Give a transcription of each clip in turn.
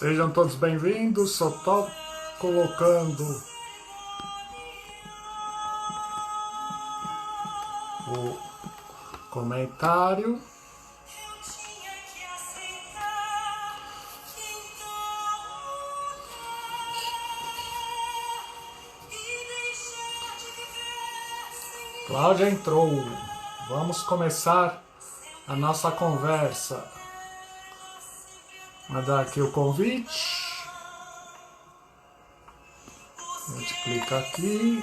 Sejam todos bem-vindos, só tô colocando o comentário. Cláudia entrou. Vamos começar a nossa conversa. Mandar aqui o convite. A gente clica aqui.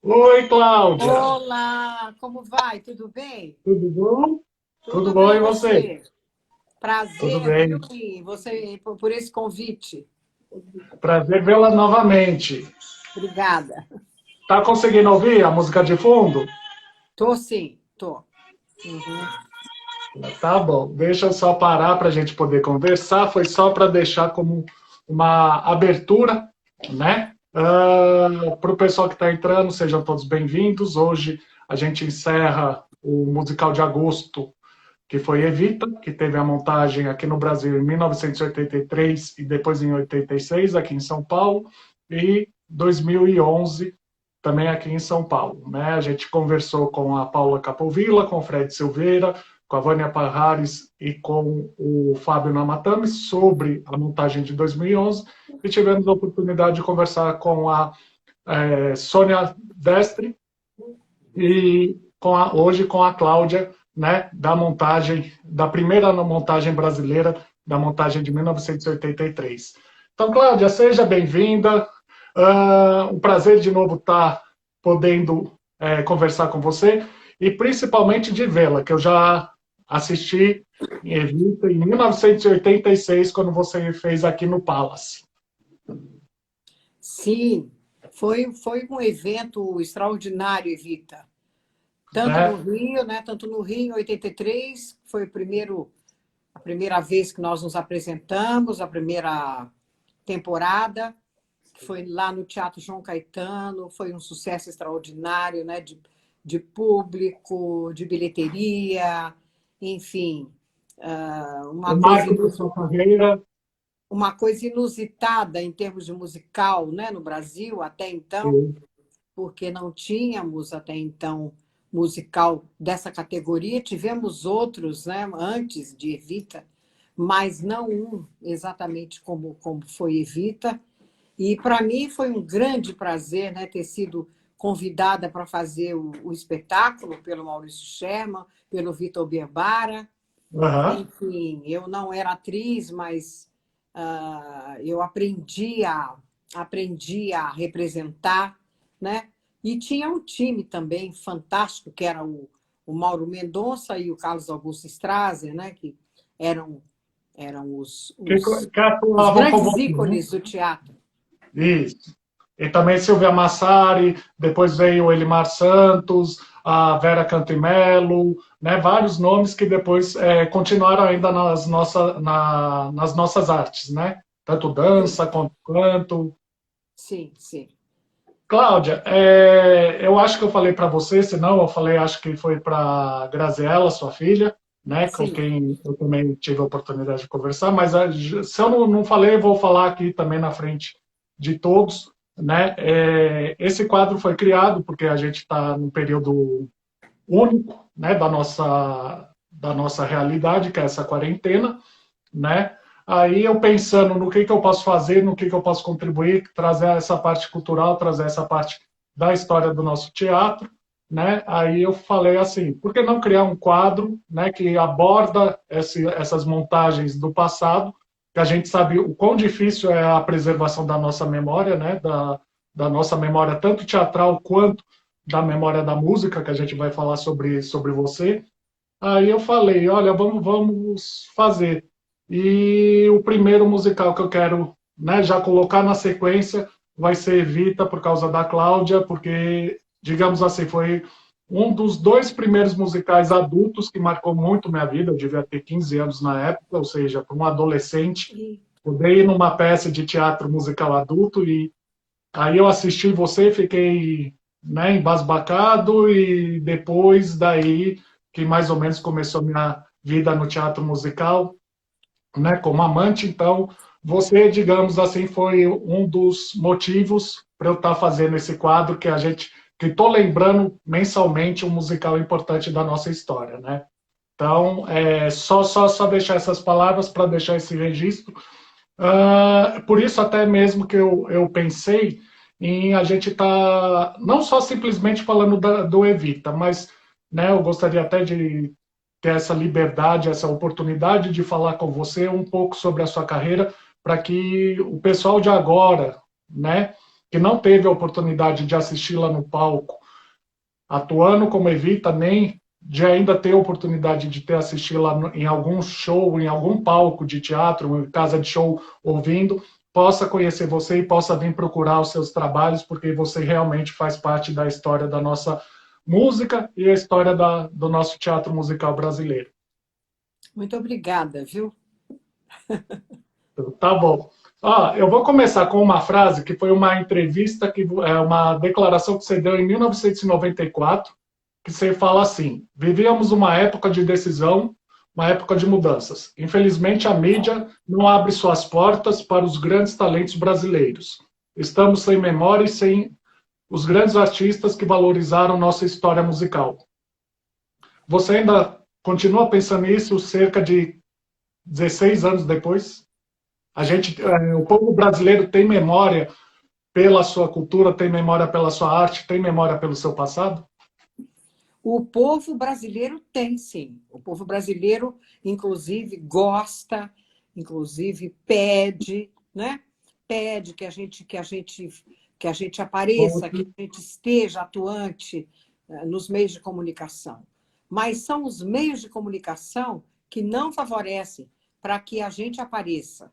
Oi, Cláudia. Olá, como vai? Tudo bem? Tudo bom? Tudo bom, bem, e você? você? Prazer, Tudo bem. viu, e você por esse convite. Prazer vê-la novamente. Obrigada. Tá conseguindo ouvir a música de fundo? Tô sim, tô. Uhum. Tá bom, deixa eu só parar para a gente poder conversar. Foi só para deixar como uma abertura, né? Para o pessoal que está entrando, sejam todos bem-vindos. Hoje a gente encerra o musical de agosto, que foi Evita, que teve a montagem aqui no Brasil em 1983 e depois em 86, aqui em São Paulo, e 2011, também aqui em São Paulo. Né? A gente conversou com a Paula Capovilla, com o Fred Silveira, com a Vânia Parrares e com o Fábio Namatame sobre a montagem de 2011 e tivemos a oportunidade de conversar com a Sônia Destre e hoje com a Cláudia, né, da montagem, da primeira montagem brasileira, da montagem de 1983. Então, Cláudia, seja bem-vinda. Um prazer de novo estar podendo conversar com você e principalmente de vê-la, que eu já assisti em Evita em 1986, quando você fez aqui no Palace. Sim, foi um evento extraordinário, Evita. Tanto no Rio, né? Tanto no Rio, em 83, foi a primeira vez que nós nos apresentamos, a primeira temporada, que foi lá no Teatro João Caetano, foi um sucesso extraordinário, né? De público, de bilheteria, enfim, uma coisa inusitada em termos de musical, né, no Brasil até então, porque não tínhamos até então musical dessa categoria. Tivemos outros, né, antes de Evita, mas não um exatamente como foi Evita. E para mim foi um grande prazer, né, ter sido convidada para fazer o espetáculo pelo Maurício Sherman, pelo Vitor Birbara. Uhum. Enfim, eu não era atriz, mas eu aprendi a representar, né? E tinha um time também fantástico, que era o Mauro Mendonça e o Carlos Augusto Strasser, né? Que eram Que os atuavam grandes como... ícones do teatro. Isso. E também Silvia Massari, depois veio o Elimar Santos, a Vera Cantimelo, né, vários nomes que depois continuaram ainda nas nossas artes, né? Tanto dança quanto canto. Sim, sim. Cláudia, eu acho que eu falei para você, senão eu falei, acho que foi para Graziella, sua filha, né, com Sim. quem eu também tive a oportunidade de conversar, mas se eu não falei, eu vou falar aqui também na frente de todos, né? Esse quadro foi criado porque a gente está num período único, né, da nossa realidade, que é essa quarentena, né? Aí eu pensando no que eu posso fazer, no que eu posso contribuir, trazer essa parte cultural, trazer essa parte da história do nosso teatro, né? Aí eu falei assim, por que não criar um quadro, né, que aborda essas montagens do passado, que a gente sabe o quão difícil é a preservação da nossa memória, né, da nossa memória tanto teatral quanto da memória da música, que a gente vai falar sobre você. Aí eu falei, olha, vamos fazer. E o primeiro musical que eu quero, né, já colocar na sequência vai ser Evita, por causa da Cláudia, porque, digamos assim, foi um dos dois primeiros musicais adultos que marcou muito minha vida. Eu devia ter 15 anos na época, ou seja, para um adolescente, poder ir numa peça de teatro musical adulto. E aí eu assisti você, fiquei né, embasbacado, e depois daí que mais ou menos começou minha vida no teatro musical, né, como amante. Então, você, digamos assim, foi um dos motivos para eu estar fazendo esse quadro que estou lembrando mensalmente um musical importante da nossa história, né? Então, só deixar essas palavras para deixar esse registro. Por isso até mesmo que eu pensei em a gente não só simplesmente falando do Evita, mas, né, eu gostaria até de ter essa liberdade, essa oportunidade de falar com você um pouco sobre a sua carreira, para que o pessoal de agora, né, que não teve a oportunidade de assisti-la no palco, atuando como Evita, nem de ainda ter a oportunidade de ter assisti-la em algum show, em algum palco de teatro, em casa de show, ouvindo, possa conhecer você e possa vir procurar os seus trabalhos, porque você realmente faz parte da história da nossa música e a história do nosso teatro musical brasileiro. Muito obrigada, viu? Tá bom. Eu vou começar com uma frase que foi uma entrevista, uma declaração que você deu em 1994, que você fala assim: vivíamos uma época de decisão, uma época de mudanças. Infelizmente, a mídia não abre suas portas para os grandes talentos brasileiros. Estamos sem memória e sem os grandes artistas que valorizaram nossa história musical. Você ainda continua pensando nisso cerca de 16 anos depois? O povo brasileiro tem memória pela sua cultura, tem memória pela sua arte, tem memória pelo seu passado? O povo brasileiro tem, sim. O povo brasileiro, inclusive, gosta, inclusive pede, né? Pede que a gente apareça, que a gente esteja atuante nos meios de comunicação. Mas são os meios de comunicação que não favorecem para que a gente apareça,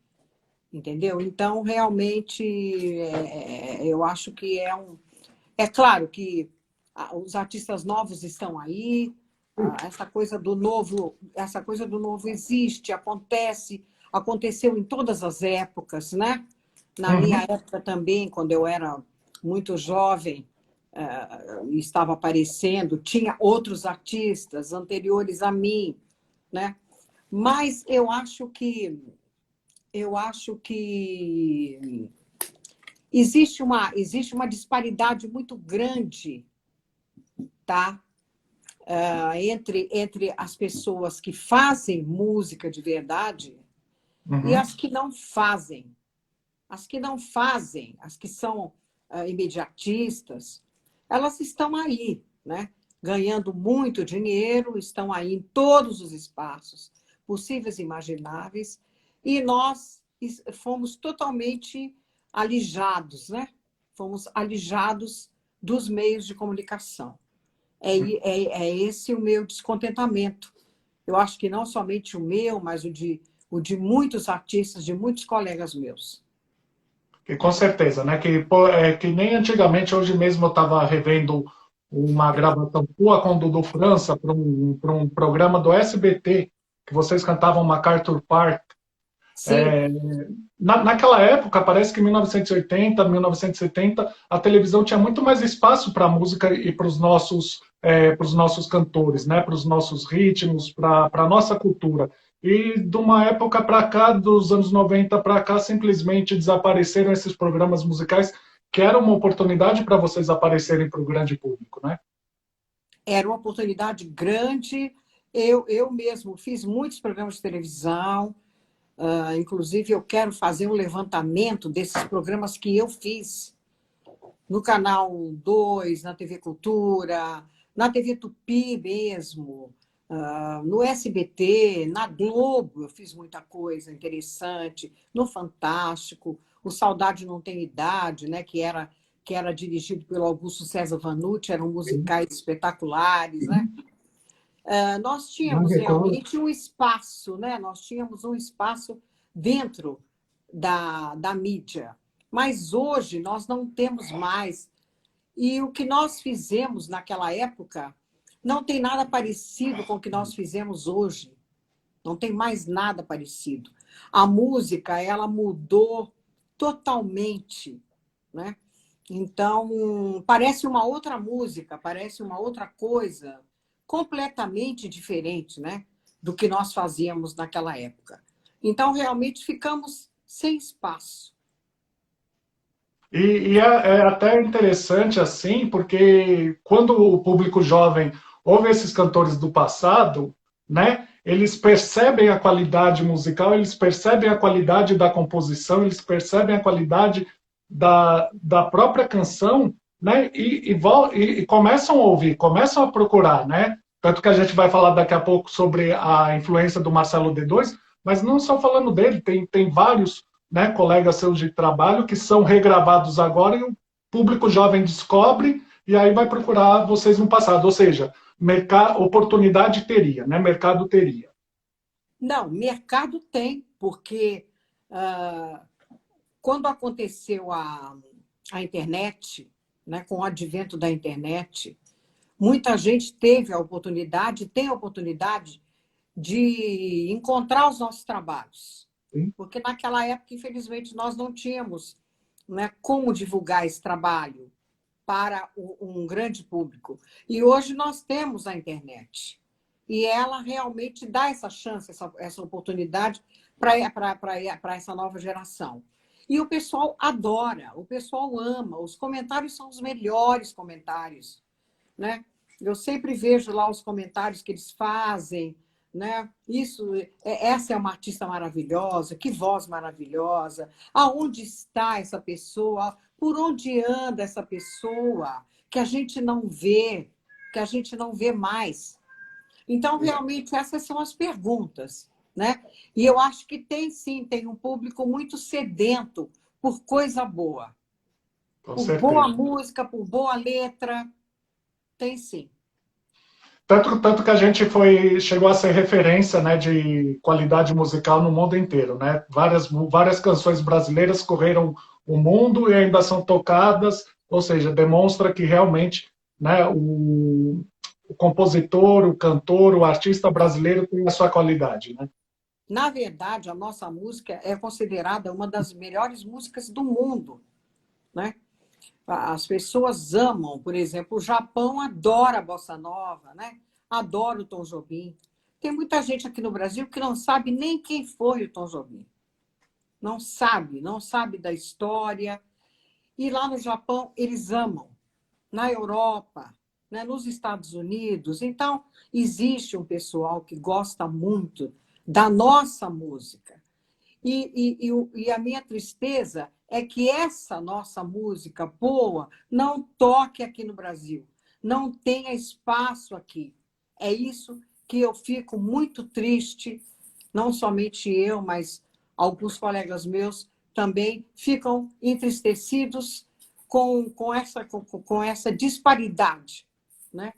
entendeu? Então, realmente, eu acho que é claro que os artistas novos estão aí, essa coisa do novo existe, aconteceu em todas as épocas, né? Na minha época também, quando eu era muito jovem, estava aparecendo, tinha outros artistas anteriores a mim, né? Mas eu acho que existe uma disparidade muito grande, tá? Entre as pessoas que fazem música de verdade e as que não fazem. As que não fazem, as que são imediatistas, elas estão aí, né? Ganhando muito dinheiro, estão aí em todos os espaços possíveis e imagináveis, e nós fomos totalmente alijados, né? Fomos alijados dos meios de comunicação. É esse o meu descontentamento. Eu acho que não somente o meu, mas o de muitos artistas, de muitos colegas meus. E com certeza, né? Que nem antigamente, hoje mesmo eu estava revendo uma gravação tua com o Dudu França para um programa do SBT, que vocês cantavam MacArthur Park. Naquela época, parece que em 1980, 1970, a televisão tinha muito mais espaço para a música e para os nossos cantores, né? Para os nossos ritmos, para a nossa cultura. E de uma época para cá, dos anos 90 para cá, simplesmente desapareceram esses programas musicais, que era uma oportunidade para vocês aparecerem para o grande público, né? Era uma oportunidade grande. Eu mesmo fiz muitos programas de televisão. Inclusive, eu quero fazer um levantamento desses programas que eu fiz no Canal 2, na TV Cultura, na TV Tupi mesmo, no SBT, na Globo, eu fiz muita coisa interessante, no Fantástico, o Saudade Não Tem Idade, né, que era dirigido pelo Augusto César Vanucci, eram musicais espetaculares, né? Nós tínhamos realmente um espaço, né? Nós tínhamos um espaço dentro da mídia. Mas hoje nós não temos mais. E o que nós fizemos naquela época não tem nada parecido com o que nós fizemos hoje. Não tem mais nada parecido. A música, ela mudou totalmente, né? Então, parece uma outra música, parece uma outra coisa completamente diferente, né, do que nós fazíamos naquela época. Então, realmente, ficamos sem espaço. É até interessante assim, porque quando o público jovem ouve esses cantores do passado, né, eles percebem a qualidade musical, eles percebem a qualidade da composição, eles percebem a qualidade da própria canção, né, e começam a ouvir, começam a procurar, né? Tanto que a gente vai falar daqui a pouco sobre a influência do Marcelo D2, mas não só falando dele, tem vários, né, colegas seus de trabalho que são regravados agora e o público jovem descobre e aí vai procurar vocês no passado. Ou seja, oportunidade teria, né? Mercado teria. Não, mercado tem, porque ah, quando aconteceu a internet, né, com o advento da internet, muita gente teve a oportunidade, tem a oportunidade de encontrar os nossos trabalhos. Sim. Porque naquela época, infelizmente, nós não tínhamos, né, como divulgar esse trabalho para um grande público. E hoje nós temos a internet. E ela realmente dá essa chance, essa oportunidade para essa nova geração. E o pessoal adora, o pessoal ama, os comentários são os melhores comentários, né? Eu sempre vejo lá os comentários que eles fazem, né? Essa é uma artista maravilhosa, que voz maravilhosa, aonde está essa pessoa, por onde anda essa pessoa, que a gente não vê, que a gente não vê mais. Então, realmente, essas são as perguntas, né? E eu acho que tem sim, tem um público muito sedento por coisa boa. Com Por boa certeza. música, por boa letra, tem sim. Tanto que a gente chegou a ser referência, né, de qualidade musical no mundo inteiro, né? Várias canções brasileiras correram o mundo e ainda são tocadas, ou seja, demonstra que realmente, né, o compositor, o cantor, o artista brasileiro tem a sua qualidade, né? Na verdade, a nossa música é considerada uma das melhores músicas do mundo, né? As pessoas amam, por exemplo, o Japão adora a bossa nova, né? Adora o Tom Jobim. Tem muita gente aqui no Brasil que não sabe nem quem foi o Tom Jobim. Não sabe da história. E lá no Japão eles amam. Na Europa, né? Nos Estados Unidos. Então, existe um pessoal que gosta muito da nossa música. E a minha tristeza é que essa nossa música boa não toque aqui no Brasil, não tenha espaço aqui. É isso que eu fico muito triste, não somente eu, mas alguns colegas meus também ficam entristecidos com essa disparidade, né?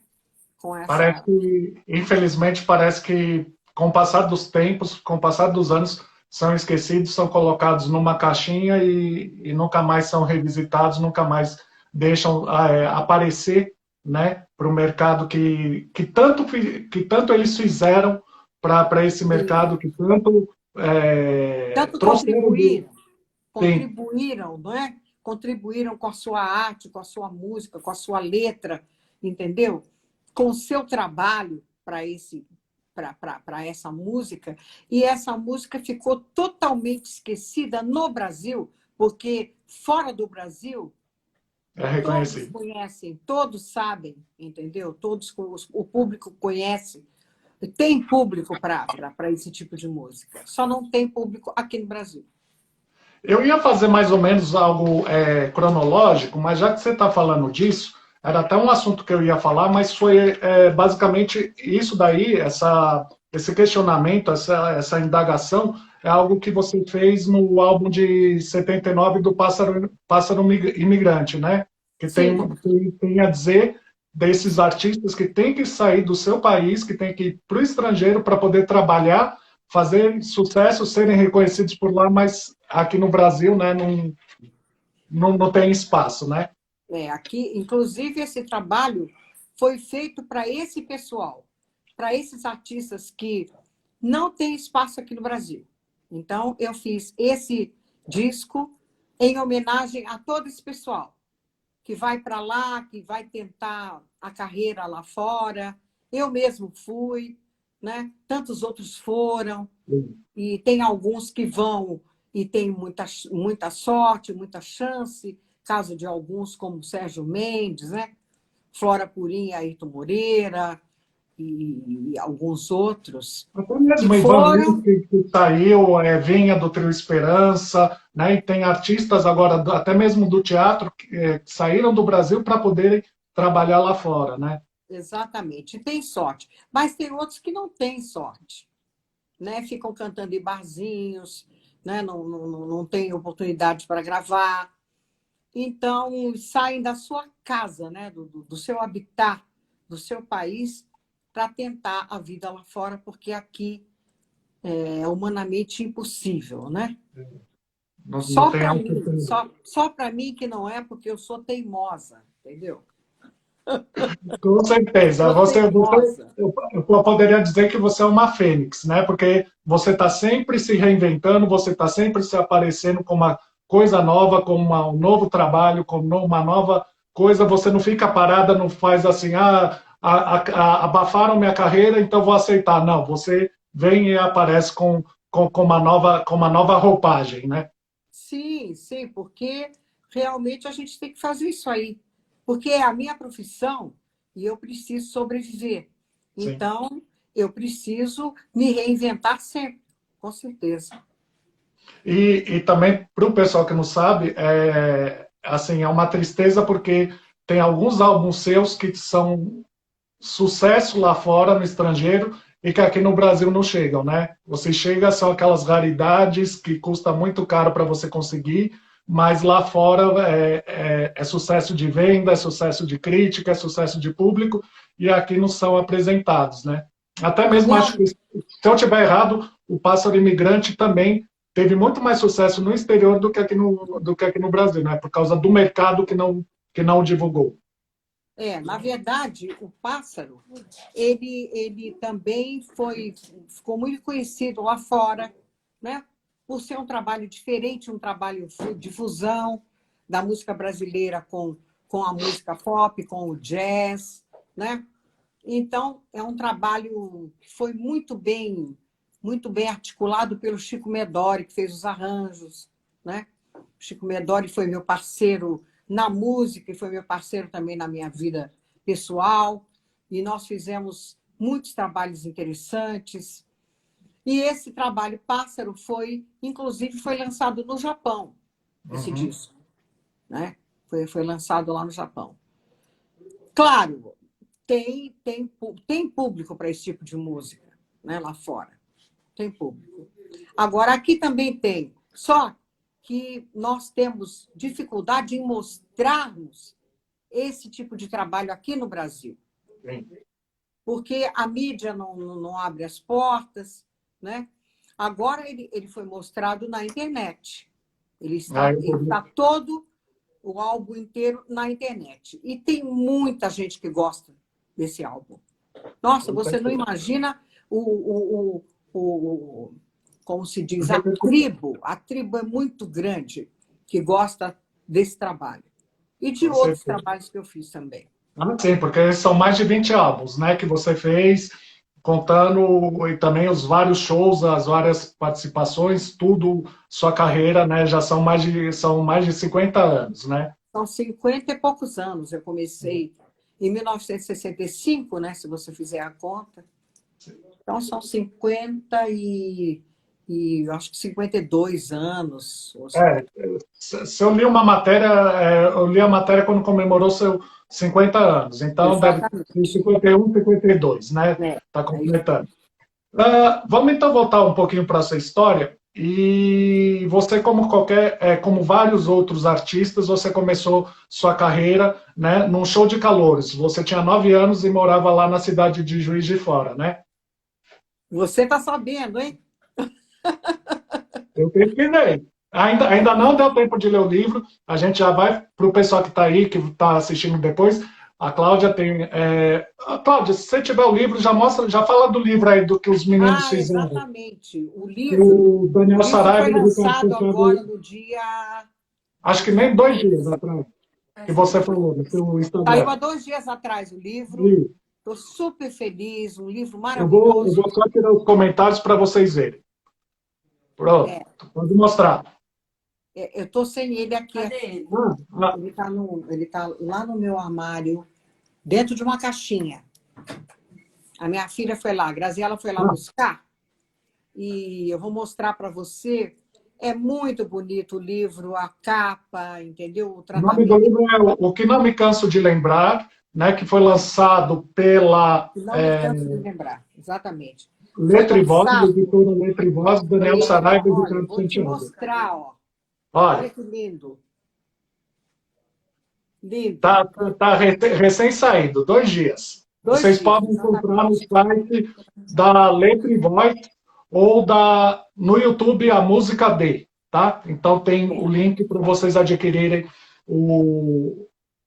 Com Parece essa. que, infelizmente, parece que com o passar dos tempos, com o passar dos anos, são esquecidos, são colocados numa caixinha e nunca mais são revisitados, nunca mais deixam aparecer, né, para o mercado que tanto eles fizeram para esse mercado, que tanto Tanto trouxeram contribuíram, sim, contribuíram, não é? Contribuíram com a sua arte, com a sua música, com a sua letra, entendeu? Com o seu trabalho para essa música, e essa música ficou totalmente esquecida no Brasil, porque fora do Brasil é todos reconhecido. conhecem, todos sabem, entendeu? O público conhece. Tem público para esse tipo de música, só não tem público aqui no Brasil. Eu ia fazer mais ou menos algo cronológico, mas já que você está falando disso, era até um assunto que eu ia falar, mas foi basicamente isso daí, esse questionamento, essa indagação, é algo que você fez no álbum de 79 do Pássaro Imigrante, né? Que Sim, tem a dizer desses artistas que têm que sair do seu país, que têm que ir para o estrangeiro para poder trabalhar, fazer sucesso, serem reconhecidos por lá, mas aqui no Brasil, né, não tem espaço, né? aqui, inclusive, esse trabalho foi feito para esse pessoal, para esses artistas que não têm espaço aqui no Brasil. Então, eu fiz esse disco em homenagem a todo esse pessoal, que vai para lá, que vai tentar a carreira lá fora. Eu mesmo fui, né? Tantos outros foram. E tem alguns que vão e tem muita sorte, muita chance. Caso de alguns, como Sérgio Mendes, né? Flora Purim, Ayrton Moreira e alguns outros. Até mesmo Que Ivan foram... Lins, que saiu, vinha do Trio Esperança, né? E tem artistas agora, até mesmo do teatro, que saíram do Brasil para poderem trabalhar lá fora, né? Exatamente, tem sorte. Mas tem outros que não têm sorte, né? Ficam cantando em barzinhos, né? Não têm oportunidade para gravar. Então, saem da sua casa, né? Do seu habitat, do seu país, para tentar a vida lá fora, porque aqui é humanamente impossível, né? Não Só tem para algo mim, só para mim que não é, porque eu sou teimosa, entendeu? com certeza. Sou teimosa. Eu poderia dizer que você é uma fênix, né? Porque você está sempre se reinventando, você está sempre se aparecendo com uma coisa nova, com um novo trabalho, com uma nova coisa. Você não fica parada, não faz assim, abafaram minha carreira, então vou aceitar. Não, você vem e aparece com uma nova roupagem, né? Sim, sim, porque realmente a gente tem que fazer isso aí. Porque é a minha profissão e eu preciso sobreviver. Sim. Então, eu preciso me reinventar sempre, com certeza. E também, para o pessoal que não sabe, assim, é uma tristeza porque tem alguns álbuns seus que são sucesso lá fora, no estrangeiro, e que aqui no Brasil não chegam, né? Você chega, são aquelas raridades que custa muito caro para você conseguir, mas lá fora é sucesso de venda, é sucesso de crítica, é sucesso de público, e aqui não são apresentados, né? Até mesmo acho Não, que, se eu estiver errado, o Pássaro Imigrante também teve muito mais sucesso no exterior do que aqui no Brasil, né? Por causa do mercado que não divulgou. na verdade, o Pássaro, ele também ficou muito conhecido lá fora, né? Por ser um trabalho diferente, um trabalho de fusão da música brasileira com a música pop, com o jazz, né? Então, é um trabalho que foi muito bem articulado pelo Chico Medori, que fez os arranjos, né? O Chico Medori foi meu parceiro na música e foi meu parceiro também na minha vida pessoal. E nós fizemos muitos trabalhos interessantes. E esse trabalho Pássaro inclusive, foi lançado no Japão, esse disco, né? Foi lançado lá no Japão. Claro, tem público para esse tipo de música, né, lá fora. Tem público. Agora, aqui também tem. Só que nós temos dificuldade em mostrarmos esse tipo de trabalho aqui no Brasil. Sim. Porque a mídia não abre as portas, né? Agora ele foi mostrado na internet. Ele está todo o álbum inteiro na internet. E tem muita gente que gosta desse álbum. Nossa, você não imagina como se diz, a tribo. A tribo é muito grande que gosta desse trabalho. E de outros trabalhos que eu fiz também. Ah, sim, porque são mais de 20 álbuns, né, que você fez, contando e também os vários shows, as várias participações, tudo, sua carreira, né, já são mais de 50 anos, né? São 50 e poucos anos. Eu comecei em 1965, né, se você fizer a conta. Então, são 50 e acho que 52 anos. Se eu li uma matéria, eu li a matéria quando comemorou seus 50 anos, então Exatamente. deve ser 51, 52, né? Está completando. Vamos então voltar um pouquinho para a sua história. E você, como vários outros artistas, você começou sua carreira, né, num show de calouros. Você tinha 9 anos e morava lá na cidade de Juiz de Fora, né? Você está sabendo, hein? Eu pesquisei. Ainda não deu tempo de ler o livro. A gente já vai para o pessoal que está aí, que está assistindo depois. A Cláudia tem. Cláudia, se você tiver o livro, já fala do livro aí, do que os meninos fizeram. Exatamente. O livro Daniel Saraiva foi lançado agora no dia. Acho que nem 2 dias atrás. que você falou no seu Saiu Instagram. há 2 dias atrás o livro. Estou super feliz, um livro Eu maravilhoso. vou só tirar os comentários para vocês verem. Pronto, pode mostrar. Eu estou sem ele aqui. Ah, Ele tá lá no meu armário, dentro de uma caixinha. A minha filha foi lá, a Graziela foi lá buscar. E eu vou mostrar para você. É muito bonito o livro, a capa, entendeu? O o nome do tratamento. livro é O que Não Me Canso de Lembrar, né, que foi lançado pela Não me canso de lembrar, exatamente. Foi Letra e Voz, lançado. editora Letra e Voz, Daniel Saraiva e Olha, Ricardo vou te Santiago. mostrar, ó. Olha Olha, que lindo. Lindo. tá recém-saído, 2 dias. 2 Vocês dias, podem encontrar no exatamente. site da Letra e Voz ou no YouTube a música D, tá? Então tem o link para vocês adquirirem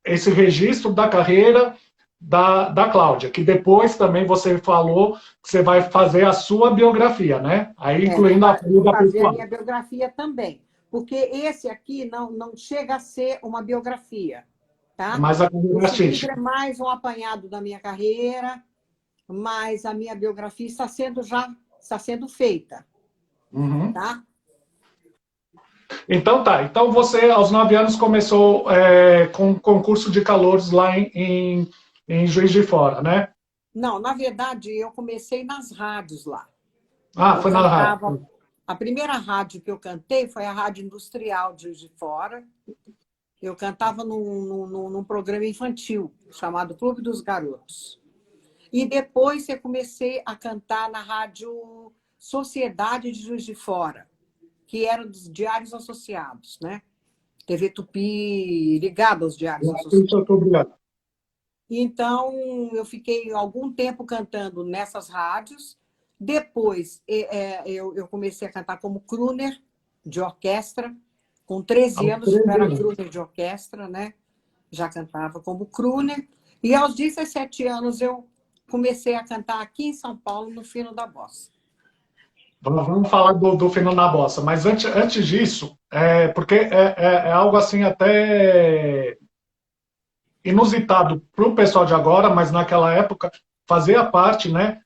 esse registro da carreira da Cláudia, que depois também você falou que você vai fazer a sua biografia, né? Aí incluindo a Vou vida fazer a pessoal. minha biografia também. Porque esse aqui não chega a ser uma biografia, tá? Mas a carreira Esse livro artística. é mais um apanhado da minha carreira, mas a minha biografia está sendo feita, Uhum. tá? Então tá. Então você, aos 9 anos, começou com concurso de calouros lá em Juiz de Fora, né? Não, na verdade, eu comecei nas rádios lá. Ah, Eu foi na cantava. rádio. A primeira rádio que eu cantei foi a Rádio Industrial de Juiz de Fora. Eu cantava num programa infantil chamado Clube dos Garotos. E depois eu comecei a cantar na Rádio Sociedade de Juiz de Fora, que era dos Diários Associados, né? TV Tupi, ligada aos Diários Associados. Muito obrigado. Então, eu fiquei algum tempo cantando nessas rádios. Depois, eu comecei a cantar como crooner de orquestra. Com 13 anos, eu era crooner de orquestra, né? Já cantava como crooner. E aos 17 anos, eu comecei a cantar aqui em São Paulo, no Fino da Bossa. Vamos falar do Fino na Bossa, mas antes disso, porque é algo assim até inusitado para o pessoal de agora, mas naquela época fazia parte, né?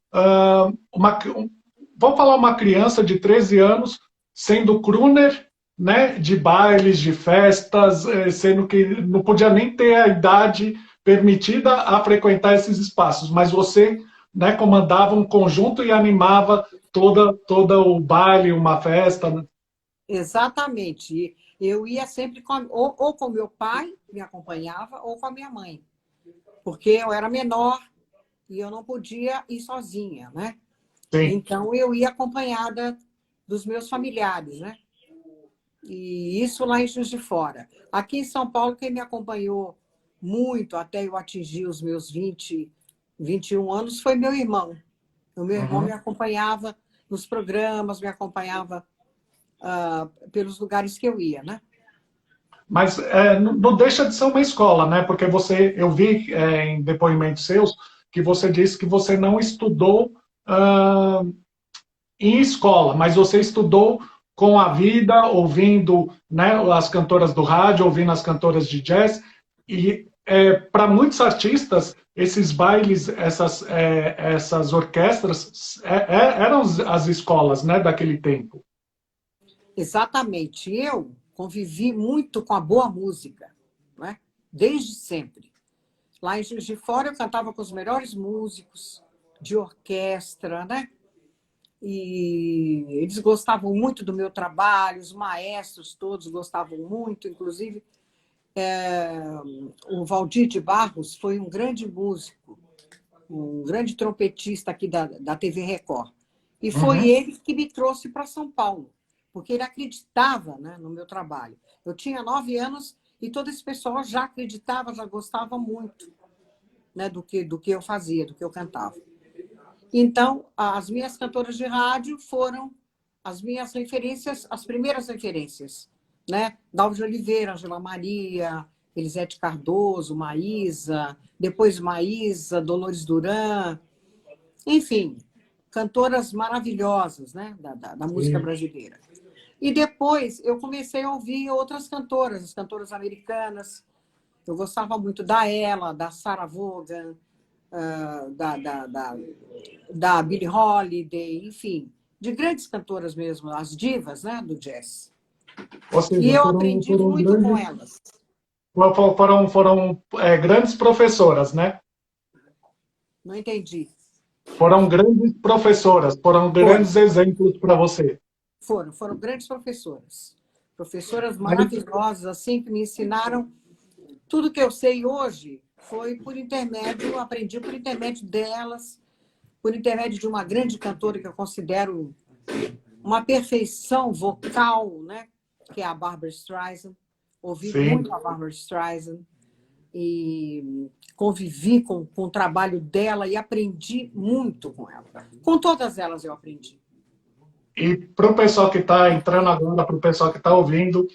Vamos falar uma criança de 13 anos sendo crooner, né? De bailes, de festas, sendo que não podia nem ter a idade permitida a frequentar esses espaços, mas você, né, comandava um conjunto e animava toda o baile, uma festa. Né? Exatamente. Eu ia sempre ou com meu pai, me acompanhava, ou com a minha mãe. Porque eu era menor e eu não podia ir sozinha, né? Sim. Então, eu ia acompanhada dos meus familiares, né? E isso lá em Juiz de Fora. Aqui em São Paulo, quem me acompanhou muito até eu atingir os meus 21 anos foi meu irmão. O meu irmão me acompanhava nos programas, me acompanhava pelos lugares que eu ia, né? Mas não deixa de ser uma escola, né? Porque eu vi em depoimentos seus que você disse que você não estudou em escola, mas você estudou com a vida, ouvindo, né, as cantoras do rádio, ouvindo as cantoras de jazz. E para muitos artistas, esses bailes, essas orquestras eram as escolas, né, daquele tempo. Exatamente. Eu convivi muito com a boa música, né? Desde sempre. Lá em Juiz de Fora eu cantava com os melhores músicos de orquestra, né? E eles gostavam muito do meu trabalho, os maestros todos gostavam muito, inclusive o Valdir de Barros foi um grande músico, um grande trompetista aqui da TV Record. E foi ele que me trouxe para São Paulo, porque ele acreditava, né, no meu trabalho. Eu tinha 9 anos e todo esse pessoal já acreditava, já gostava muito, né, do que eu fazia, do que eu cantava. Então, as minhas cantoras de rádio foram as minhas referências, as primeiras referências, né? Dalva de Oliveira, Angela Maria, Elisete Cardoso, Maísa, depois Maísa, Dolores Duran, enfim, cantoras maravilhosas, né? da música brasileira. E depois eu comecei a ouvir outras cantoras, as cantoras americanas. Eu gostava muito da Ella, da Sarah Vaughan, ah, da Billie Holiday, enfim, de grandes cantoras mesmo, as divas, né, do jazz. Ou E seja, eu aprendi muito com elas. foram grandes professoras, né? Não entendi. Foram grandes professoras, foram Foram, grandes exemplos para você. foram grandes professoras. Professoras Aí, maravilhosas, assim, que me ensinaram tudo que eu sei hoje foi por intermédio, aprendi por intermédio delas, por intermédio de uma grande cantora que eu considero uma perfeição vocal, né? Que é a Barbra Streisand. Ouvi sim. muito a Barbra Streisand e convivi com o trabalho dela e aprendi muito com ela. Com todas elas eu aprendi. E para o pessoal que está entrando agora, para o pessoal que está ouvindo,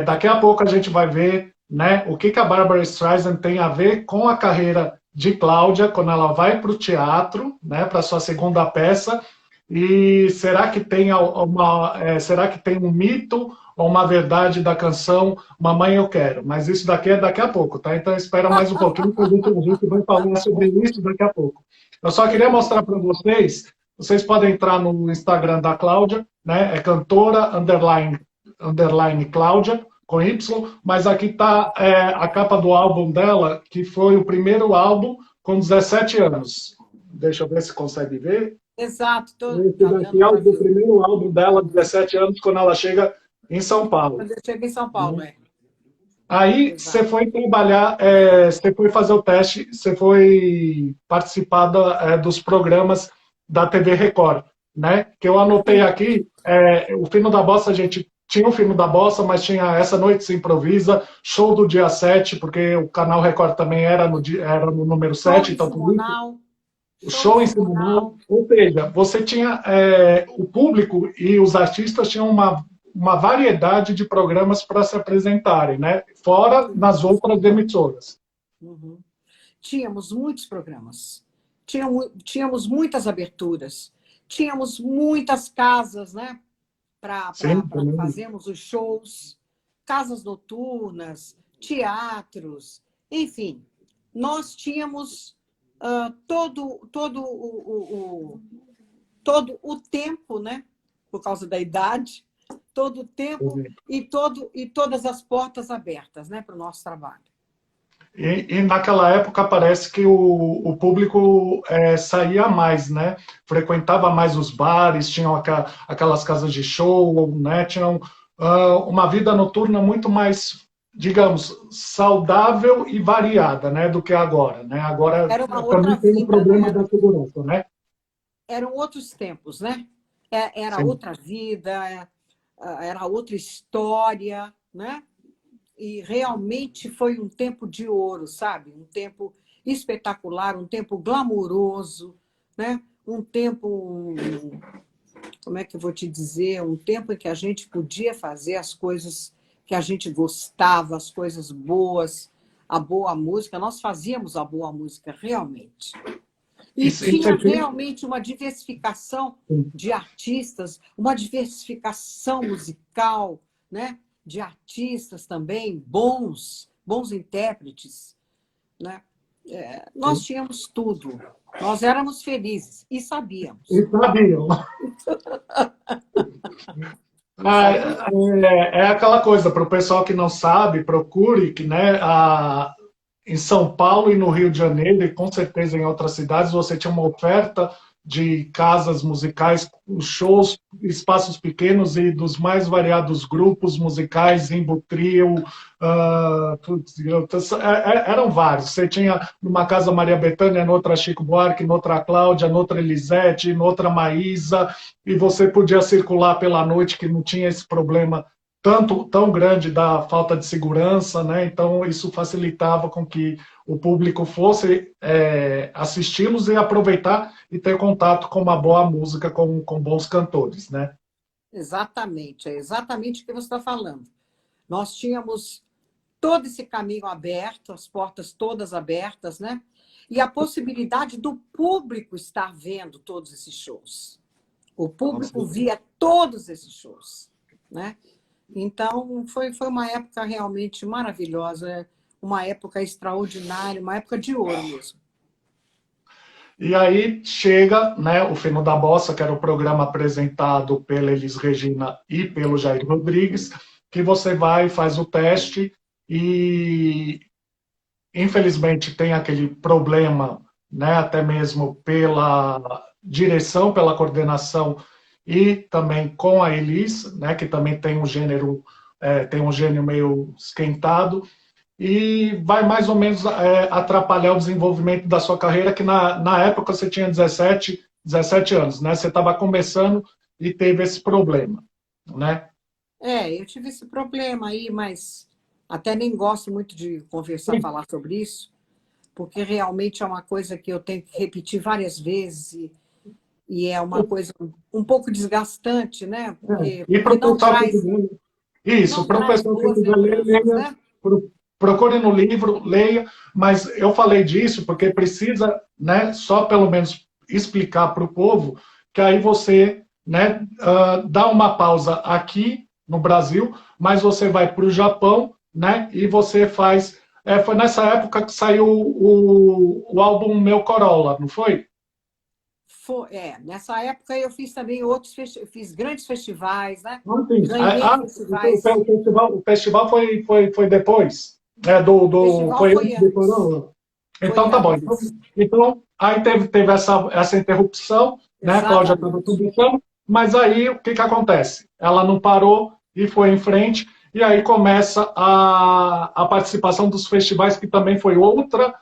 daqui a pouco a gente vai ver, né, o que a Barbra Streisand tem a ver com a carreira de Cláudia quando ela vai para o teatro, né, para sua segunda peça. E será que tem um mito ou uma verdade da canção Mamãe Eu Quero? Mas isso daqui é daqui a pouco, tá? Então espera mais um pouquinho que a gente vai falar sobre isso daqui a pouco. Eu só queria mostrar para vocês. Vocês podem entrar no Instagram da Cláudia, né? É cantora underline Cláudia com Y, mas aqui está a capa do álbum dela, que foi o primeiro álbum com 17 anos. Deixa eu ver se consegue ver. Exato, Esse tá daqui dando é o para do ver. primeiro álbum dela, 17 anos, quando ela chega em São Paulo. Quando eu cheguei em São Paulo, é. Aí você Exato. foi trabalhar, você foi fazer o teste, você foi participar dos programas da TV Record, né? Que eu anotei aqui, o Fino da Bossa, a gente tinha o Fino da Bossa, mas tinha Essa Noite Se Improvisa, Show do Dia 7, porque o canal Record também era no número Show 7, em então por isso Simonal, o show em show em Simonal, Simonal. ou seja, você tinha o público e os artistas tinham uma variedade de programas para se apresentarem, né? Fora nas outras emissoras. Uhum. Tínhamos muitos programas, tínhamos muitas aberturas, tínhamos muitas casas, né? Para Sim, também. fazermos os shows, casas noturnas, teatros, enfim, nós tínhamos todo o tempo, né? Por causa da idade, todo o tempo e todas as portas abertas, né? Para o nosso trabalho. E naquela época parece que o público saía mais, né? Frequentava mais os bares, tinham aquelas casas de show, né? Tinham uma vida noturna muito mais, digamos, saudável e variada, né? Do que agora, né? Agora Era uma outra também tem o vida, problema né? da segurança, né? Eram outros tempos, né? Era Sim. outra vida, era outra história, né? E realmente foi um tempo de ouro, sabe? Um tempo espetacular, um tempo glamouroso, né? Um tempo, como é que eu vou te dizer? Um tempo em que a gente podia fazer as coisas que a gente gostava, as coisas boas, a boa música. Nós fazíamos a boa música, realmente. E E tinha você tinha. realmente uma diversificação de artistas, uma diversificação musical, né? De artistas também, bons intérpretes. Né? Nós tínhamos tudo. Nós éramos felizes e E sabíamos. sabiam. E sabíamos. É aquela coisa, para o pessoal que não sabe, procure que, né, em São Paulo e no Rio de Janeiro, e com certeza em outras cidades, você tinha uma oferta de casas musicais, shows, espaços pequenos e dos mais variados grupos musicais, Rimbo Trio, eram vários. Você tinha numa casa Maria Bethânia, noutra Chico Buarque, noutra Cláudia, noutra Elisete, noutra Maísa, e você podia circular pela noite, que não tinha esse problema tão grande da falta de segurança, né? Então isso facilitava com que o público fosse assisti-los e aproveitar e ter contato com uma boa música, com bons cantores, né? Exatamente, é exatamente o que você está falando. Nós tínhamos todo esse caminho aberto, as portas todas abertas, né? E a possibilidade do público estar vendo todos esses shows. O público via todos esses shows, né? Então, foi uma época realmente maravilhosa, uma época extraordinária, uma época de ouro mesmo. E aí chega, né, o Fino da Bossa, que era o programa apresentado pela Elis Regina e pelo Jair Rodrigues, que você vai, faz o teste e, infelizmente, tem aquele problema, né, até mesmo pela direção, pela coordenação e também com a Elis, né, que também tem um gênero, tem um gênio meio esquentado, e vai mais ou menos atrapalhar o desenvolvimento da sua carreira, que na época você tinha 17 anos, né? Você estava começando e teve esse problema, né? Eu tive esse problema aí, mas até nem gosto muito de conversar, falar sobre isso, porque realmente é uma coisa que eu tenho que repetir várias vezes e é uma coisa um pouco desgastante, né? E para Porque o pessoal que quiser, isso, não para o traz pessoal que boas quiser ler, lembranças, leia, né? procure no livro, leia, mas eu falei disso porque precisa, né, só pelo menos explicar para o povo que aí você, né, dá uma pausa aqui no Brasil, mas você vai para o Japão, né, e você faz. Foi nessa época que saiu o álbum Meu Corolla, não foi? Nessa época eu fiz também fiz grandes festivais, né? Enfim, Ganhei festivais. o festival foi depois, O festival foi foi antes do antes. Corona. Então Foi tá bom. antes. Então aí teve essa interrupção, né? A Cláudia estava Exatamente. conversando, mas aí o que que acontece? Ela não parou e foi em frente, e aí começa a participação dos festivais, que também foi outra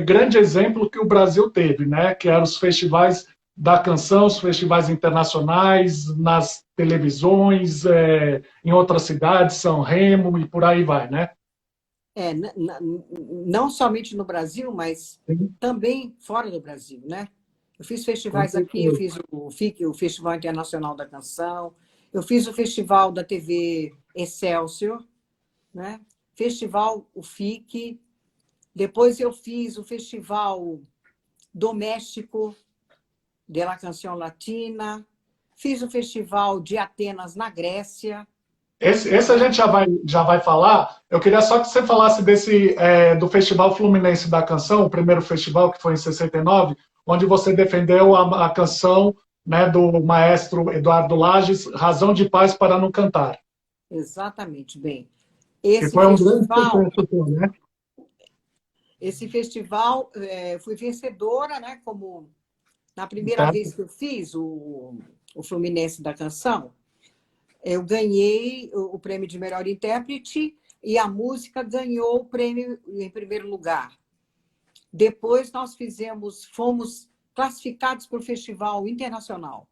grande exemplo que o Brasil teve, né? Que eram os festivais da canção, os festivais internacionais, nas televisões, em outras cidades, São Remo e por aí vai, né? Não somente no Brasil, mas Sim. também fora do Brasil, né? Eu fiz Com festivais aqui, eu certeza. fiz o FIC, o Festival Internacional da Canção, eu fiz o festival da TV Excelsior, né? Festival, o FIC, depois eu fiz o Festival Doméstico de la Canção Latina, fiz o Festival de Atenas, na Grécia. Esse a gente já vai falar. Eu queria só que você falasse do Festival Fluminense da Canção, o primeiro festival que foi em 69, onde você defendeu a canção, né, do maestro Eduardo Lages, Razão de Paz para Não Cantar. Exatamente, bem. Que foi um grande sucesso, né? Esse festival, fui vencedora, né? Como na primeira vez que eu fiz o Fluminense da Canção, eu ganhei o prêmio de melhor intérprete e a música ganhou o prêmio em primeiro lugar. Depois nós fomos classificados para o Festival Internacional.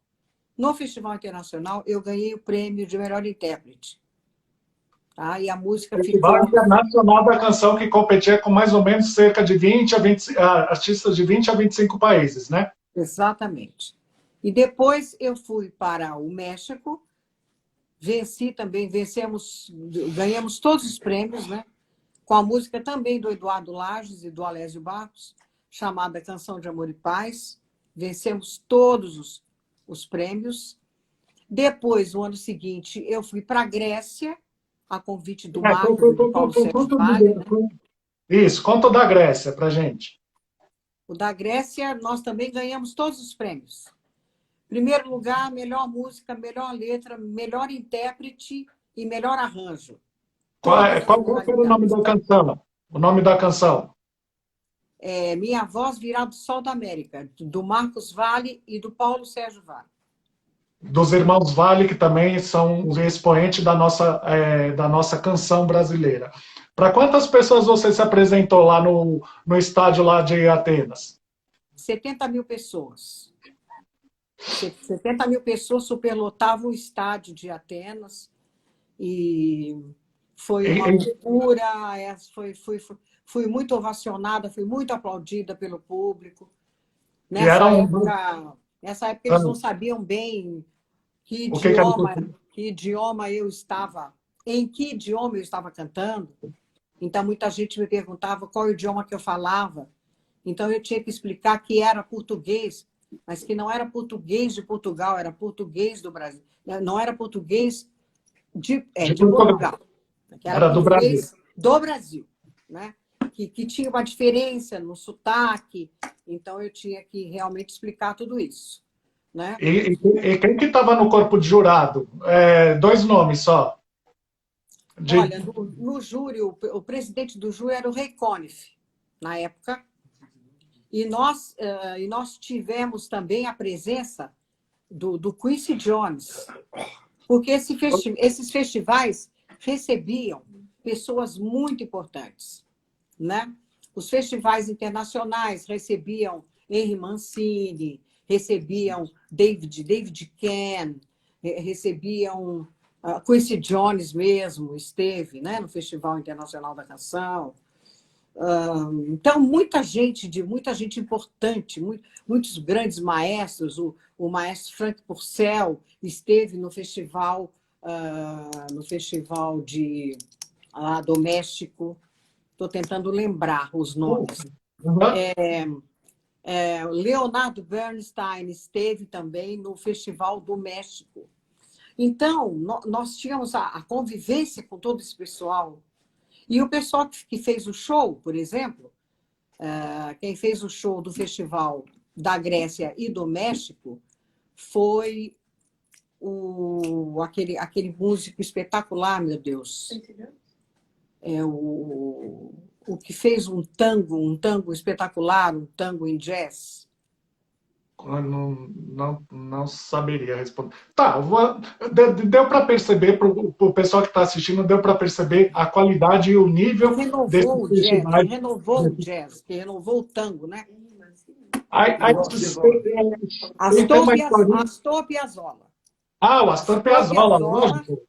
No Festival Internacional, eu ganhei o prêmio de melhor intérprete. Tá? E a música Festival ficou... Internacional da Canção, que competia com mais ou menos cerca de 20 a 20 artistas de 20 a 25 países, né? Exatamente. E depois eu fui para o México, venci também, ganhamos todos os prêmios, né? Com a música também do Eduardo Lages e do Alésio Barros, chamada Canção de Amor e Paz. Vencemos todos os prêmios. Depois, no ano seguinte, eu fui para a Grécia, a convite do Marcos e do Paulo Sérgio Vale. Né? Isso, conta da Grécia para gente. O da Grécia, nós também ganhamos todos os prêmios. Primeiro lugar, melhor música, melhor letra, melhor intérprete e melhor arranjo. Qual era o nome da canção? O nome da canção? Minha Voz Virá do Sol da América, do Marcos Vale e do Paulo Sérgio Vale. Dos irmãos Vale, que também são os expoentes da nossa canção brasileira. Para quantas pessoas você se apresentou lá no estádio lá de Atenas? 70 mil pessoas. 70 mil pessoas superlotavam o estádio de Atenas e foi uma loucura, fui muito ovacionada, fui muito aplaudida pelo público. Nessa época eles não sabiam bem em que idioma eu estava cantando. Então, muita gente me perguntava qual idioma que eu falava. Então, eu tinha que explicar que era português, mas que não era português de Portugal, era português do Brasil. Não era português de Portugal. Que era do Brasil. Do Brasil. né? Que tinha uma diferença no sotaque, então eu tinha que realmente explicar tudo isso, né? E quem que estava no corpo de jurado? Dois nomes só. Olha, no júri, o presidente do júri era o Ray Conniff, na época, e nós tivemos também a presença do Quincy Jones, porque esses festivais recebiam pessoas muito importantes, né? Os festivais internacionais recebiam Henry Mancini, recebiam David Cann, recebiam Quincy Jones mesmo, esteve, né, no Festival Internacional da Canção. Então, muita gente importante, muitos grandes maestros. O maestro Frank Purcell esteve no festival de doméstico. Estou tentando lembrar os nomes. Uhum. Leonardo Bernstein esteve também no Festival do México. Então, nós tínhamos a convivência com todo esse pessoal. E o pessoal que fez o show, por exemplo, quem fez o show do Festival da Grécia e do México foi aquele músico espetacular, meu Deus. O que fez um tango espetacular, um tango em jazz. Não saberia responder. Tá, deu para perceber, para o pessoal que está assistindo, deu para perceber a qualidade e o nível desses festivais. Que renovou o jazz, que renovou o tango, né? Astor Piazzolla. O Astor Piazzolla, lógico.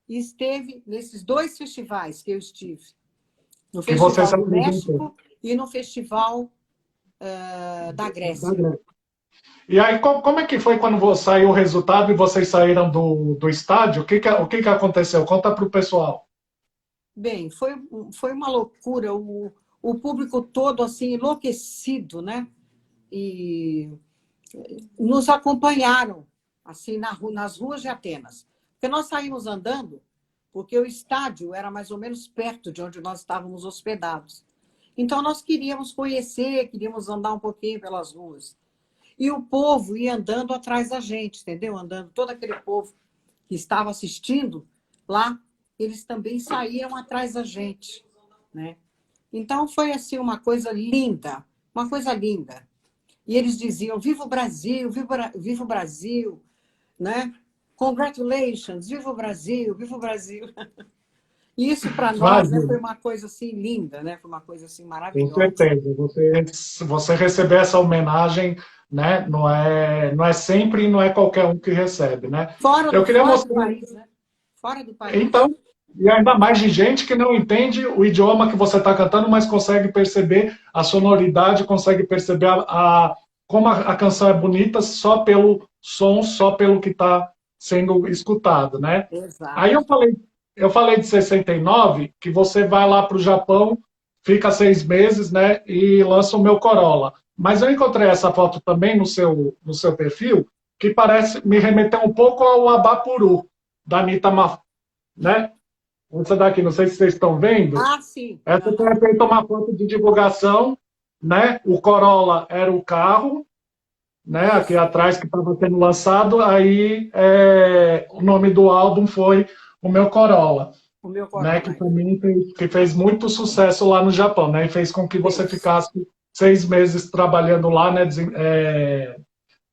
Esteve nesses dois festivais que eu estive. No Que você Festival do México e no Festival da Grécia. E aí, como é que foi quando saiu o resultado e vocês saíram do estádio? O que aconteceu? Conta para o pessoal. Bem, foi uma loucura. O público todo assim enlouquecido, né? E nos acompanharam assim nas ruas de Atenas. Porque nós saímos andando, porque o estádio era mais ou menos perto de onde nós estávamos hospedados. Então, nós queríamos conhecer, queríamos andar um pouquinho pelas ruas. E o povo ia andando atrás da gente, entendeu? Andando, todo aquele povo que estava assistindo lá, eles também saíam atrás da gente, né? Então, foi assim uma coisa linda, uma coisa linda. E eles diziam, viva o Brasil, viva o Brasil, né? Congratulations, viva o Brasil, viva o Brasil. E isso para nós, né, foi uma coisa assim linda, né? Foi uma coisa assim maravilhosa. Com certeza. Você receber essa homenagem, né? Não é sempre e não é qualquer um que recebe, né? Fora do país, né? Fora do país. Então, e ainda mais de gente que não entende o idioma que você está cantando, mas consegue perceber a sonoridade, consegue perceber como a canção é bonita só pelo som, só pelo que está sendo escutado, né? Exato. Aí eu falei de 69, que você vai lá para o Japão, fica 6 meses, né? E lança o Meu Corolla. Mas eu encontrei essa foto também no seu perfil, que me remeteu um pouco ao Abapuru, da Anitta, né? Essa daqui, não sei se vocês estão vendo. Sim. Essa foi feita uma foto de divulgação, né? O Corolla era o carro, né? Isso. Aqui atrás que estava sendo lançado. Aí o nome do álbum foi O Meu Corolla. O Meu Corolla. Né? Que também fez muito sucesso lá no Japão, né? E fez com que você ficasse 6 meses trabalhando lá, né?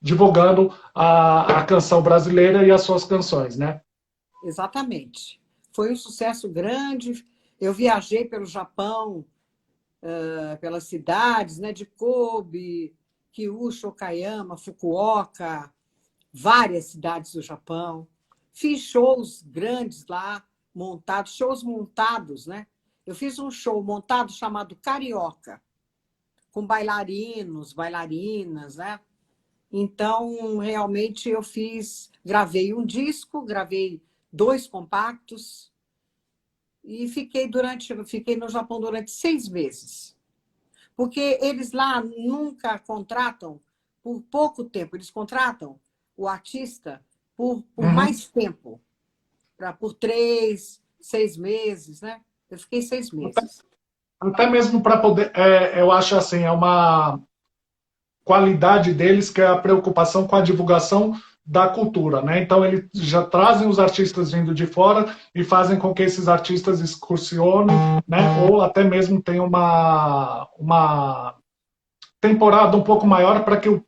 Divulgando a canção brasileira e as suas canções, né? Exatamente. Foi um sucesso grande. Eu viajei pelo Japão, pelas cidades, né, de Kobe, Kyushu, Okayama, Fukuoka, várias cidades do Japão. Fiz shows grandes lá, shows montados, né? Eu fiz um show montado chamado Carioca, com bailarinos, bailarinas, né? Então, realmente, gravei um disco, gravei 2 compactos e fiquei no Japão durante 6 meses. Porque eles lá nunca contratam por pouco tempo, eles contratam o artista por mais tempo, por 3, 6 meses, né? Eu fiquei 6 meses. até mesmo para poder, eu acho assim, é uma qualidade deles que é a preocupação com a divulgação da cultura, né? Então eles já trazem os artistas vindo de fora e fazem com que esses artistas excursionem, né? Ou até mesmo tenham uma temporada um pouco maior para que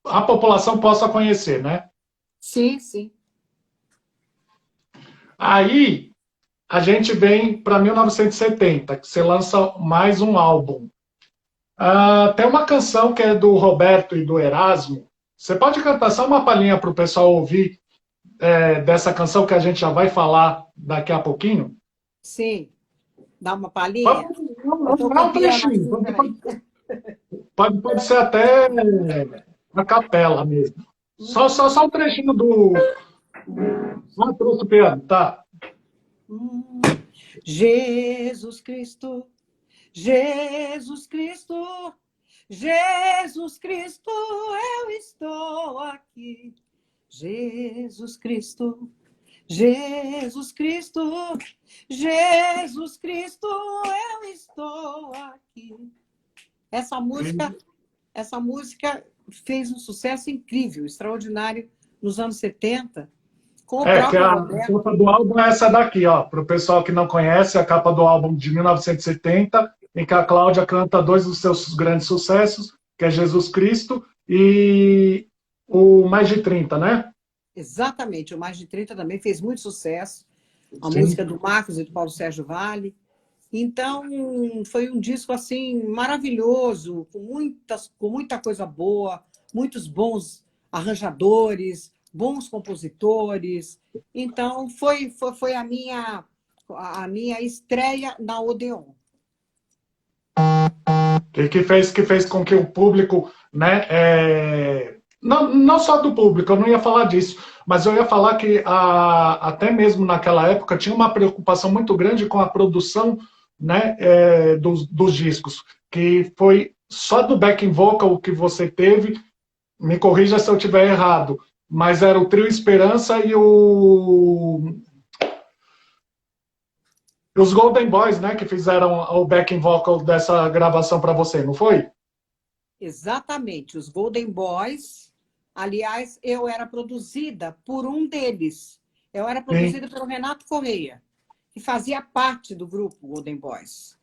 a população possa conhecer, né? Sim, sim. Aí a gente vem para 1970, que você lança mais um álbum. Tem uma canção que é do Roberto e do Erasmo. Você pode cantar só uma palhinha para o pessoal ouvir dessa canção que a gente já vai falar daqui a pouquinho? Sim. Dá uma Pode, palhinha? Eu estou dá com o um piano trechinho. aqui, peraí. Pode ser até a capela mesmo. Só um trechinho do. Ah, trouxe o piano, tá. Hum. Jesus Cristo, Jesus Cristo, Jesus Cristo, eu estou aqui. Jesus Cristo, Jesus Cristo, Jesus Cristo, eu estou aqui. Essa música fez um sucesso incrível, extraordinário nos anos 70, com o Que próprio a Roberto. capa do álbum é essa daqui, ó. Para o pessoal que não conhece, a capa do álbum de 1970, em que a Cláudia canta dois dos seus grandes sucessos, que é Jesus Cristo e o Mais de 30, né? Exatamente, o Mais de 30 também fez muito sucesso, a música Sim. do Marcos e do Paulo Sérgio Vale. Então, foi um disco assim maravilhoso, com muita coisa boa, muitos bons arranjadores, bons compositores. Então, foi a minha estreia na Odeon. Que fez com que o público, né, não só do público, eu não ia falar disso, mas eu ia falar que até mesmo naquela época tinha uma preocupação muito grande com a produção, né, dos discos, que foi só do backing vocal que você teve, me corrija se eu estiver errado, mas era o Trio Esperança e os Golden Boys, né, que fizeram o backing vocal dessa gravação para você, não foi? Exatamente, os Golden Boys. Aliás, eu era produzida por um deles. Eu era Sim. produzida pelo Renato Correia, que fazia parte do grupo Golden Boys.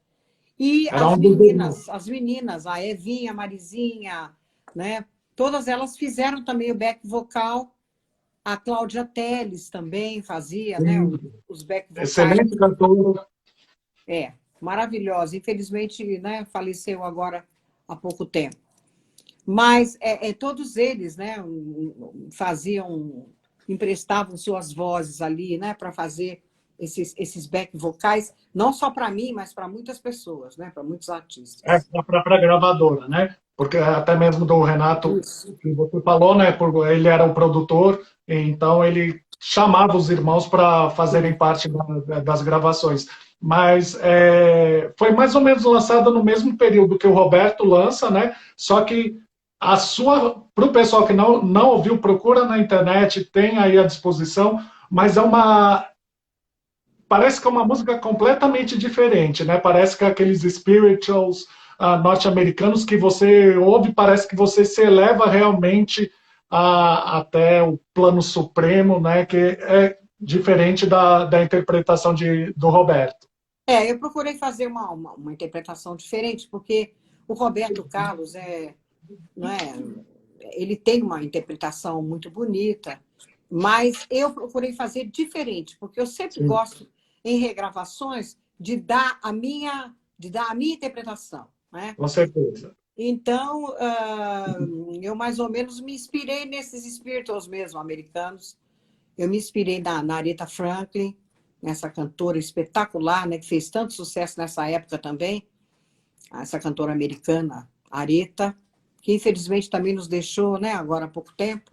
E Era um dos irmãos. as meninas, a Evinha, a Marizinha, né? Todas elas fizeram também o back vocal. A Cláudia Telles também fazia, né? Os back vocais. Excelente cantor. Maravilhosa. Infelizmente, né, faleceu agora há pouco tempo. Mas todos eles, né, emprestavam suas vozes ali, né, para fazer esses back vocais, não só para mim, mas para muitas pessoas, né, para muitos artistas. Da própria gravadora, né? Porque até mesmo do Renato, Isso. que você falou, né? Ele era o produtor, então ele chamava os irmãos para fazerem Sim. parte das gravações. Mas foi mais ou menos lançada no mesmo período que o Roberto lança, né? Só que para o pessoal que não ouviu, procura na internet, tem aí à disposição, mas parece que é uma música completamente diferente, né? Parece que é aqueles spirituals norte-americanos que você ouve, parece que você se eleva realmente até o plano supremo, né? Que é diferente da interpretação do Roberto. Eu procurei fazer uma interpretação diferente, porque o Roberto Carlos não é, ele tem uma interpretação muito bonita, mas eu procurei fazer diferente, porque eu sempre Sim, gosto, em regravações, de dar a minha interpretação, né? com certeza. Então, eu mais ou menos me inspirei nesses spirituals mesmo, americanos. Eu me inspirei na Aretha Franklin, essa cantora espetacular, né, que fez tanto sucesso nessa época também, essa cantora americana, Aretha, que infelizmente também nos deixou, né, agora há pouco tempo.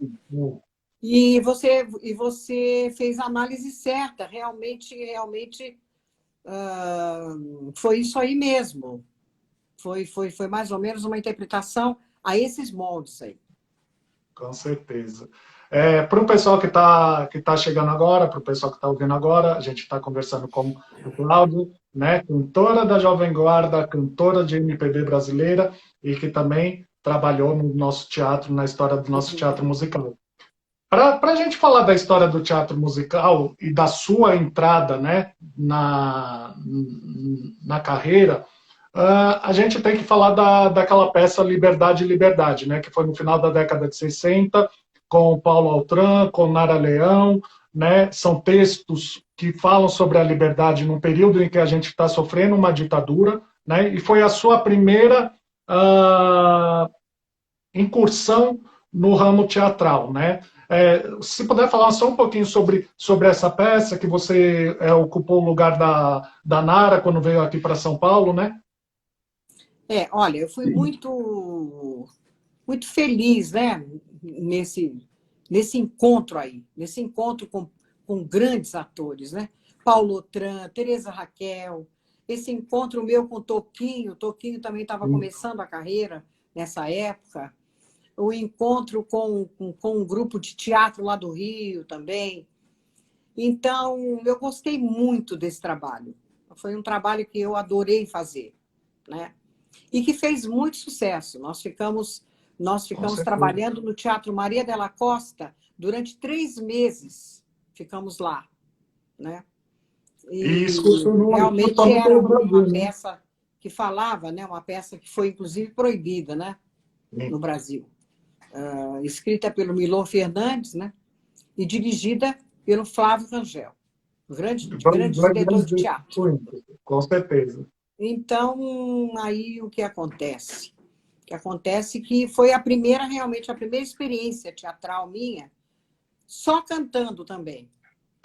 E você fez a análise certa, realmente foi isso aí mesmo. Foi mais ou menos uma interpretação a esses moldes aí. Com certeza. Para o pessoal que tá chegando agora, para o pessoal que está ouvindo agora, a gente está conversando com o Cláudio né? Cantora da Jovem Guarda, cantora de MPB brasileira e que também trabalhou no nosso teatro, na história do nosso teatro musical. Para a gente falar da história do teatro musical e da sua entrada, né, na carreira, a gente tem que falar daquela peça Liberdade, Liberdade, né, que foi no final da década de 60, com Paulo Altran, com Nara Leão, né, são textos que falam sobre a liberdade num período em que a gente está sofrendo uma ditadura, né, e foi a sua primeira incursão no ramo teatral, né? Se puder falar só um pouquinho sobre essa peça, que você ocupou o lugar da Nara quando veio aqui para São Paulo, né? Olha, eu fui muito, muito feliz, né, nesse encontro aí, nesse encontro com grandes atores, né? Paulo Otran, Tereza Raquel, esse encontro meu com o Toquinho também estava começando a carreira nessa época, o encontro com um grupo de teatro lá do Rio também. Então, eu gostei muito desse trabalho. Foi um trabalho que eu adorei fazer, né? E que fez muito sucesso. Nós ficamos trabalhando no Teatro Maria Della Costa durante 3 meses. Ficamos lá, né? E isso realmente era uma peça que falava, né? Uma peça que foi, inclusive, proibida, né? No Brasil. Escrita pelo Milor Fernandes, né? E dirigida pelo Flávio Rangel, grande diretor de teatro. Com certeza. Então, aí o que acontece? O que acontece que foi realmente a primeira experiência teatral minha, só cantando também,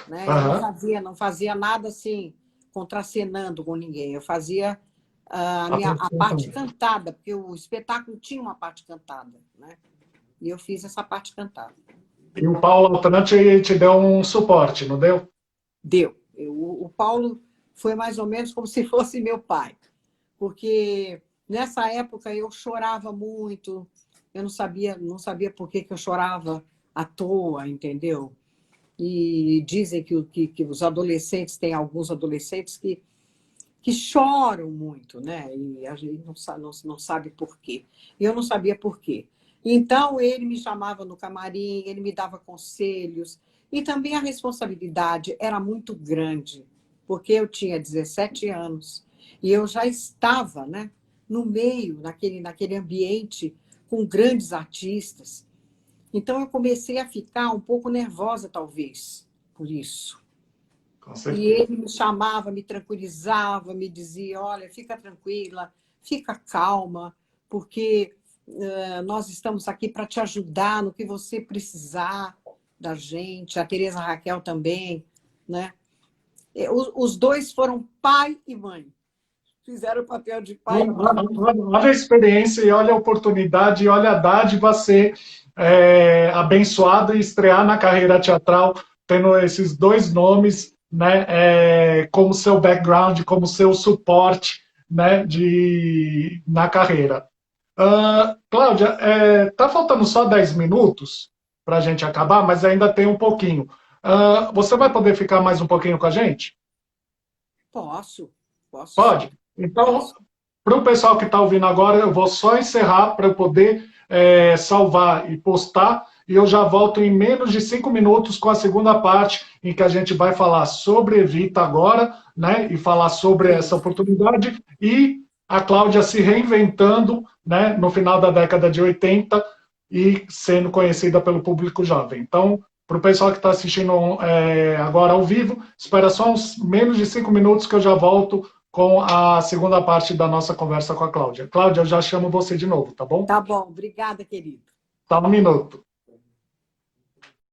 né? Eu não fazia nada assim, contracenando com ninguém. Eu fazia a parte cantada, porque o espetáculo tinha uma parte cantada, né? E eu fiz essa parte cantada. E o Paulo Altran te deu um suporte, não deu? Deu. O Paulo foi mais ou menos como se fosse meu pai, porque nessa época eu chorava muito, eu não sabia por que eu chorava à toa, entendeu? E dizem que os adolescentes, tem alguns adolescentes que choram muito, né? E a gente não sabe por quê. E eu não sabia por quê. Então, ele me chamava no camarim, ele me dava conselhos, e também a responsabilidade era muito grande, porque eu tinha 17 anos e eu já estava, né, no meio, naquele ambiente com grandes artistas. Então, eu comecei a ficar um pouco nervosa, talvez, por isso. E ele me chamava, me tranquilizava, me dizia, olha, fica tranquila, fica calma, porque nós estamos aqui para te ajudar no que você precisar da gente. A Tereza Raquel também, né? Os dois foram pai e mãe. Fizeram o papel de pai e mãe. Olha a experiência e olha a oportunidade e olha a dádiva ser abençoado e estrear na carreira teatral tendo esses dois nomes, né, como seu background, como seu suporte, né, na carreira. Cláudia, tá faltando só 10 minutos para a gente acabar, mas ainda tem um pouquinho. Você vai poder ficar mais um pouquinho com a gente? Posso. Pode? Então, para o pessoal que está ouvindo agora, eu vou só encerrar para eu poder salvar e postar, e eu já volto em menos de 5 minutos com a segunda parte, em que a gente vai falar sobre Evita agora, né, e falar sobre essa oportunidade, e a Cláudia se reinventando, né, no final da década de 80 e sendo conhecida pelo público jovem. Então, para o pessoal que está assistindo agora ao vivo, espera só uns menos de 5 minutos que eu já volto com a segunda parte da nossa conversa com a Cláudia. Cláudia, eu já chamo você de novo, tá bom? Tá bom, obrigada, querido. Tá, um minuto.